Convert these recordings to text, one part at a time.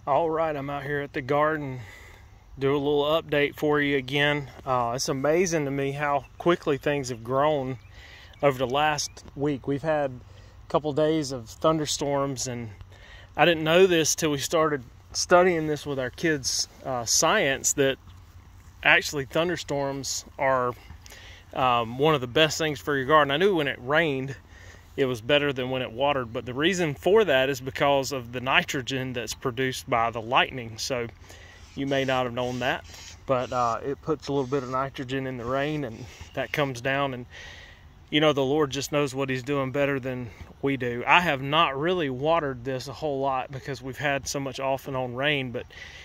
All right, I'm out here at the garden. Do a little update for you again. It's amazing to me how quickly things have grown over the last week. We've had a couple days of thunderstorms, and I didn't know this till we started studying this with our kids' science, that actually thunderstorms are one of the best things for your garden. I knew when it rained it was better than when it watered, but the reason for that is because of the nitrogen that's produced by the lightning. So you may not have known that, but it puts a little bit of nitrogen in the rain, and that comes down, and you know, the Lord just knows what he's doing better than we do. I have not really watered this a whole lot because we've had so much off and on rain, but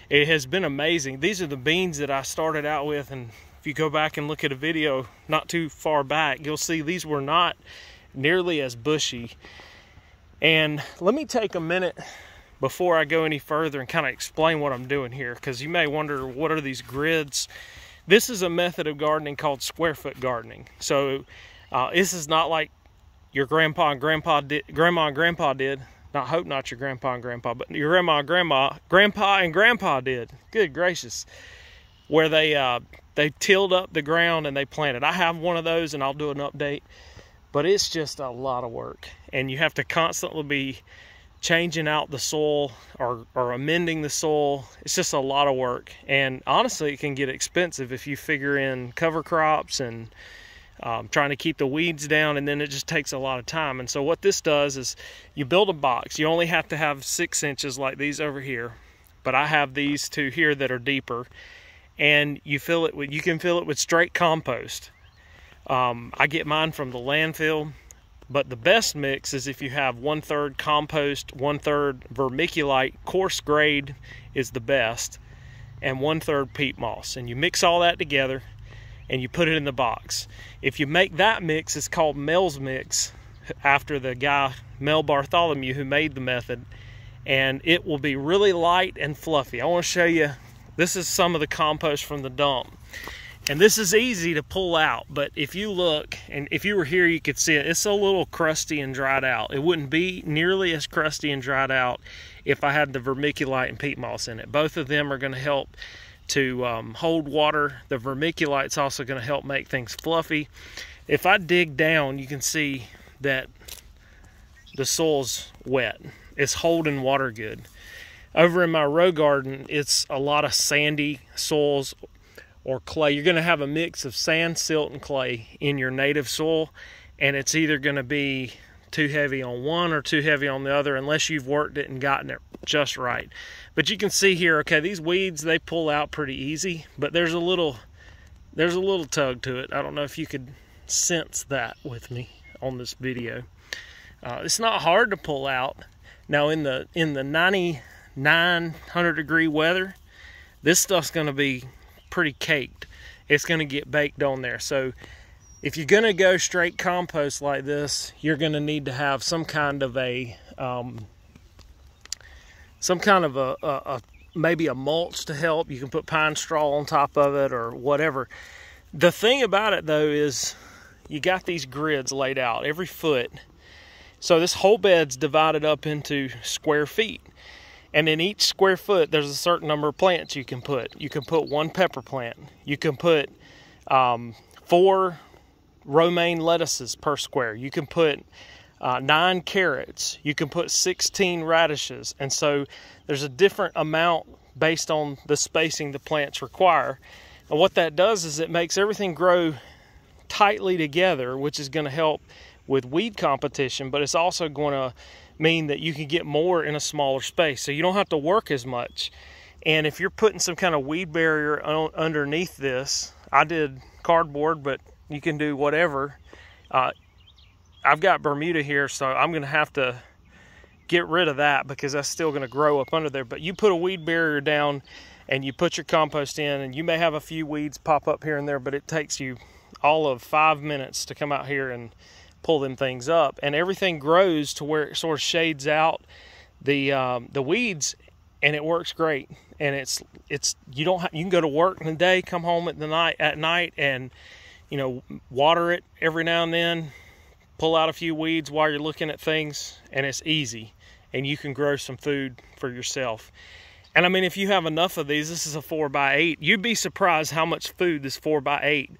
it has been amazing. These are the beans that I started out with, and if you go back and look at a video not too far back, you'll see these were not nearly as bushy. And let me take a minute before I go any further and kind of explain what I'm doing here, because you may wonder, what are these grids? This is a method of gardening called square foot gardening. So this is not like your grandma and grandpa did. I hope not your grandpa and grandpa, but your grandpa and grandpa did. Good gracious. Where they tilled up the ground and they planted. I have one of those, and I'll do an update. But it's just a lot of work, and you have to constantly be changing out the soil or amending the soil. It's just a lot of work, and honestly it can get expensive if you figure in cover crops and trying to keep the weeds down, and then it just takes a lot of time. And so what this does is you build a box. You only have to have 6 inches like these over here, but I have these two here that are deeper, and you can fill it with straight compost. I get mine from the landfill, but the best mix is if you have 1/3 compost, 1/3 vermiculite, coarse grade is the best, and 1/3 peat moss. And you mix all that together and you put it in the box. If you make that mix, it's called Mel's Mix, after the guy Mel Bartholomew who made the method, and it will be really light and fluffy. I want to show you, this is some of the compost from the dump. And this is easy to pull out, but if you look, and if you were here you could see it, it's a little crusty and dried out. It wouldn't be nearly as crusty and dried out if I had the vermiculite and peat moss in it. Both of them are going to help to hold water. The vermiculite's also going to help make things fluffy. If I dig down, you can see that the soil's wet. It's holding water good. Over in my row garden, it's a lot of sandy soils or clay. You're going to have a mix of sand, silt, and clay in your native soil, and it's either going to be too heavy on one or too heavy on the other, unless you've worked it and gotten it just right. But you can see here, okay, these weeds, they pull out pretty easy, but there's a little tug to it. I don't know if you could sense that with me on this video. It's not hard to pull out. Now in the 99, 100 degree weather, this stuff's going to be pretty caked. It's going to get baked on there. So if you're going to go straight compost like this, you're going to need to have some kind of a maybe a mulch to help. You can put pine straw on top of it or whatever. The thing about it though is you got these grids laid out every foot. So this whole bed's divided up into square feet. And in each square foot, there's a certain number of plants you can put. You can put 1 pepper plant. You can put 4 romaine lettuces per square. You can put 9 carrots. You can put 16 radishes. And so there's a different amount based on the spacing the plants require. And what that does is it makes everything grow tightly together, which is going to help with weed competition, but it's also going to mean that you can get more in a smaller space, so you don't have to work as much. And if you're putting some kind of weed barrier underneath this, I did cardboard, but you can do whatever. I've got Bermuda here, so I'm going to have to get rid of that because that's still going to grow up under there. But you put a weed barrier down and you put your compost in, and you may have a few weeds pop up here and there, but it takes you all of 5 minutes to come out here and pull them things up, and everything grows to where it sort of shades out the weeds, and it works great. And you can go to work in the day, come home at night, and you know, water it every now and then, pull out a few weeds while you're looking at things, and it's easy, and you can grow some food for yourself. And I mean, if you have enough of these, this is a 4x8, you'd be surprised how much food this 4x8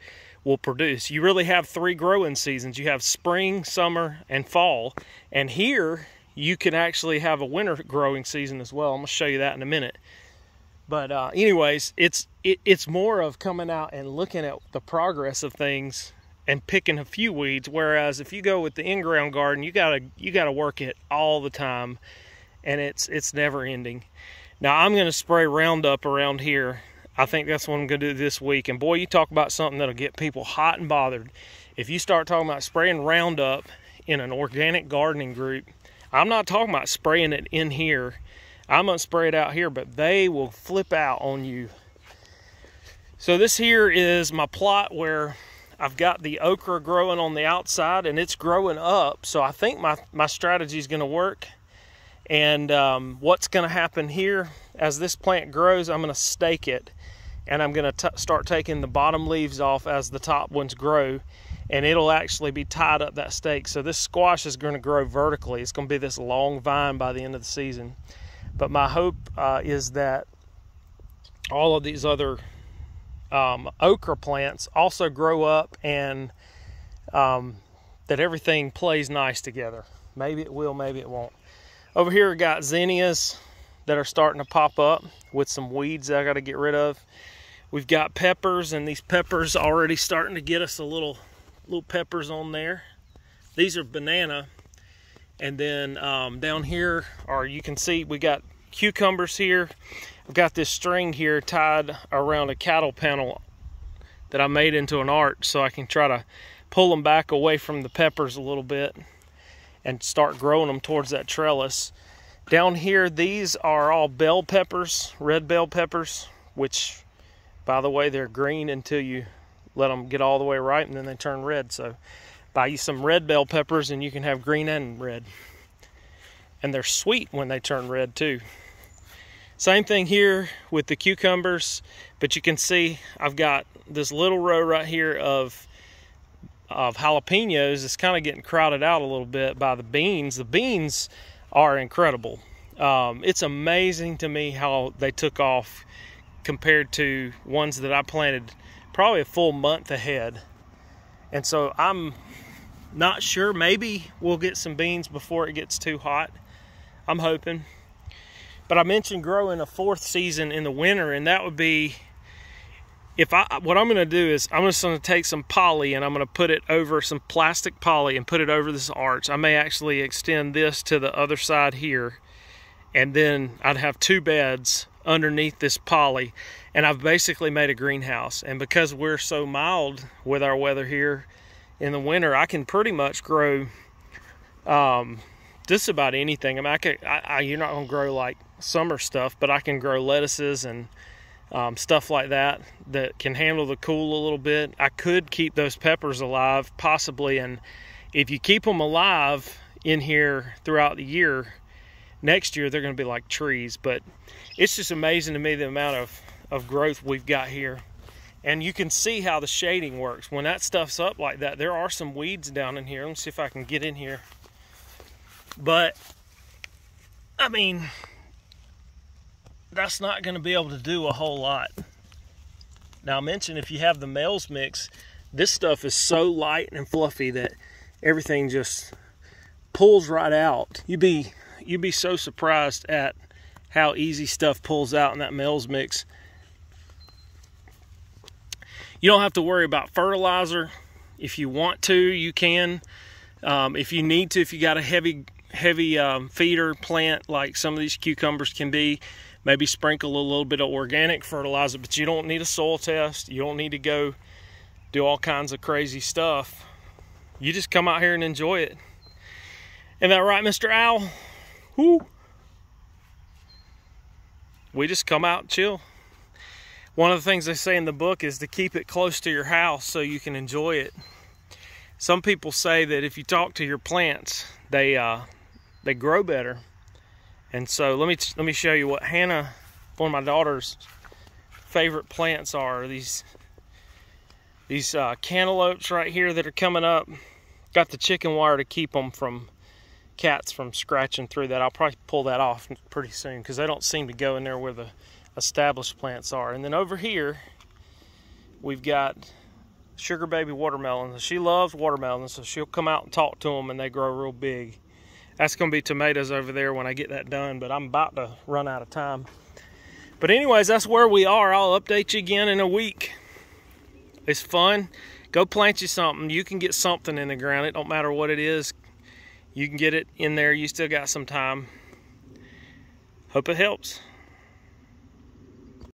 will produce. You really have 3 growing seasons. You have spring, summer, and fall. And here, you can actually have a winter growing season as well. I'm gonna show you that in a minute. But anyways, it's more of coming out and looking at the progress of things and picking a few weeds. Whereas if you go with the in-ground garden, you gotta work it all the time, and it's never ending. Now I'm gonna spray Roundup around here. I think that's what I'm gonna do this week. And boy, you talk about something that'll get people hot and bothered. If you start talking about spraying Roundup in an organic gardening group, I'm not talking about spraying it in here. I'm gonna spray it out here, but they will flip out on you. So this here is my plot where I've got the okra growing on the outside, and it's growing up. So I think my strategy is gonna work. And what's gonna happen here, as this plant grows, I'm gonna stake it, and I'm gonna start taking the bottom leaves off as the top ones grow, and it'll actually be tied up that stake. So this squash is gonna grow vertically. It's gonna be this long vine by the end of the season. But my hope is that all of these other okra plants also grow up, and that everything plays nice together. Maybe it will, maybe it won't. Over here we got zinnias that are starting to pop up with some weeds that I got to get rid of. We've got peppers, and these peppers already starting to get us a little peppers on there. These are banana. And then down here, or you can see, we got cucumbers here. I've got this string here tied around a cattle panel that I made into an arch, so I can try to pull them back away from the peppers a little bit and start growing them towards that trellis. Down here, these are all bell peppers, red bell peppers, which, by the way, they're green until you let them get all the way ripe, and then they turn red. So buy you some red bell peppers, and you can have green and red. And they're sweet when they turn red too. Same thing here with the cucumbers, but you can see I've got this little row right here of jalapenos. It's kind of getting crowded out a little bit by the beans. The beans are incredible. It's amazing to me how they took off compared to ones that I planted probably a full month ahead. And so I'm not sure, maybe we'll get some beans before it gets too hot. I'm hoping. But I mentioned growing a 4th season in the winter, and that would be, what I'm going to do is I'm just going to take some poly, and I'm going to put it over some plastic poly and put it over this arch. I may actually extend this to the other side here, and then I'd have 2 beds underneath this poly, and I've basically made a greenhouse. And because we're so mild with our weather here in the winter, I can pretty much grow just about anything. I mean, you're not going to grow like summer stuff, but I can grow lettuces and stuff like that can handle the cool a little bit. I could keep those peppers alive, possibly, and if you keep them alive in here throughout the year, next year they're going to be like trees. But it's just amazing to me the amount of growth we've got here. And you can see how the shading works. When that stuff's up like that, there are some weeds down in here. Let me see if I can get in here. But, I mean, that's not going to be able to do a whole lot. Now, I mentioned if you have the males mix, this stuff is so light and fluffy that everything just pulls right out. You'd be so surprised at how easy stuff pulls out in that males mix. You don't have to worry about fertilizer. If you want to, you can. If you need to, if you got a heavy feeder plant like some of these cucumbers can be, maybe sprinkle a little bit of organic fertilizer, but you don't need a soil test. You don't need to go do all kinds of crazy stuff. You just come out here and enjoy it. Isn't that right, Mr. Owl? Woo! We just come out and chill. One of the things they say in the book is to keep it close to your house so you can enjoy it. Some people say that if you talk to your plants, they grow better. And so let me show you what Hannah, one of my daughter's favorite plants are. These cantaloupes right here that are coming up. Got the chicken wire to keep them from cats from scratching through that. I'll probably pull that off pretty soon because they don't seem to go in there where the established plants are. And then over here, we've got Sugar Baby watermelons. She loves watermelons, so she'll come out and talk to them, and they grow real big. That's going to be tomatoes over there when I get that done, but I'm about to run out of time. But anyways, that's where we are. I'll update you again in a week. It's fun. Go plant you something. You can get something in the ground. It don't matter what it is. You can get it in there. You still got some time. Hope it helps.